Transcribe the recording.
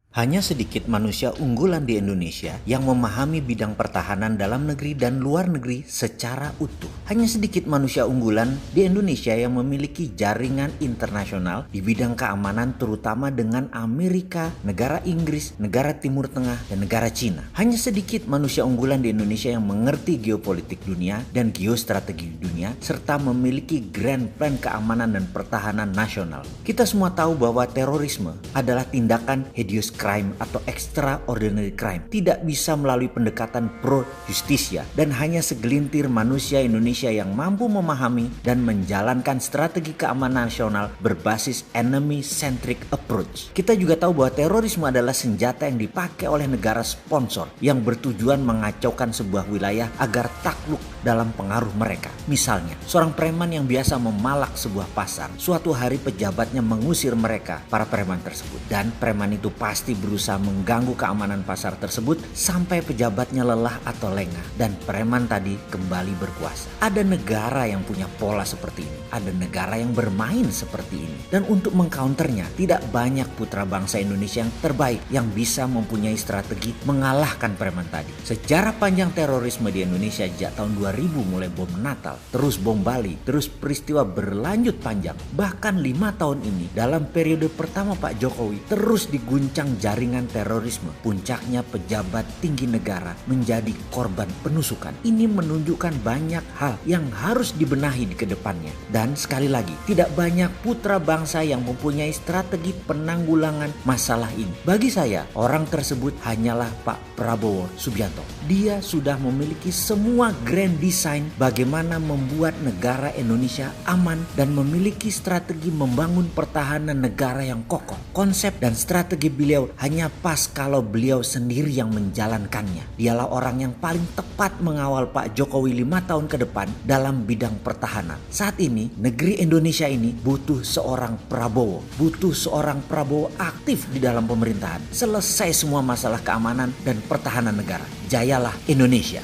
Hanya sedikit manusia unggulan di Indonesia yang memahami bidang pertahanan dalam negeri dan luar negeri secara utuh. Hanya sedikit manusia unggulan di Indonesia yang memiliki jaringan internasional di bidang keamanan, terutama dengan Amerika, negara Inggris, negara Timur Tengah, dan negara Cina. Hanya sedikit manusia unggulan di Indonesia yang mengerti geopolitik dunia dan geostrategi dunia, serta memiliki grand plan keamanan dan pertahanan nasional. Kita semua tahu bahwa terorisme adalah tindakan hideous crime atau extraordinary crime, tidak bisa melalui pendekatan pro justisia, dan hanya segelintir manusia Indonesia yang mampu memahami dan menjalankan strategi keamanan nasional berbasis enemy centric approach. Kita juga tahu bahwa terorisme adalah senjata yang dipakai oleh negara sponsor yang bertujuan mengacaukan sebuah wilayah agar takluk dalam pengaruh mereka. Misalnya, seorang preman yang biasa memalak sebuah pasar, suatu hari pejabatnya mengusir mereka, para preman tersebut, dan preman itu pasti berusaha mengganggu keamanan pasar tersebut sampai pejabatnya lelah atau lengah dan preman tadi kembali berkuasa. Ada negara yang punya pola seperti ini, ada negara yang bermain seperti ini, dan untuk mengcounternya tidak banyak putra bangsa Indonesia yang terbaik yang bisa mempunyai strategi mengalahkan preman tadi. Sejarah panjang terorisme di Indonesia sejak tahun 2000, mulai bom Natal, terus bom Bali, terus peristiwa berlanjut panjang, bahkan 5 tahun ini dalam periode pertama Pak Jokowi terus diguncang jaringan terorisme. Puncaknya pejabat tinggi negara menjadi korban penusukan. Ini menunjukkan banyak hal yang harus dibenahi di kedepannya. Dan sekali lagi, tidak banyak putra bangsa yang mempunyai strategi penanggulangan masalah ini. Bagi saya, orang tersebut hanyalah Pak Prabowo Subianto. Dia sudah memiliki semua grand design bagaimana membuat negara Indonesia aman dan memiliki strategi membangun pertahanan negara yang kokoh. Konsep dan strategi beliau hanya pas kalau beliau sendiri yang menjalankannya. Dialah orang yang paling tepat mengawal Pak Jokowi 5 tahun ke depan dalam bidang pertahanan. Saat ini negeri Indonesia ini butuh seorang Prabowo, butuh seorang Prabowo aktif di dalam pemerintahan. Selesai semua masalah keamanan dan pertahanan negara. Jayalah Indonesia.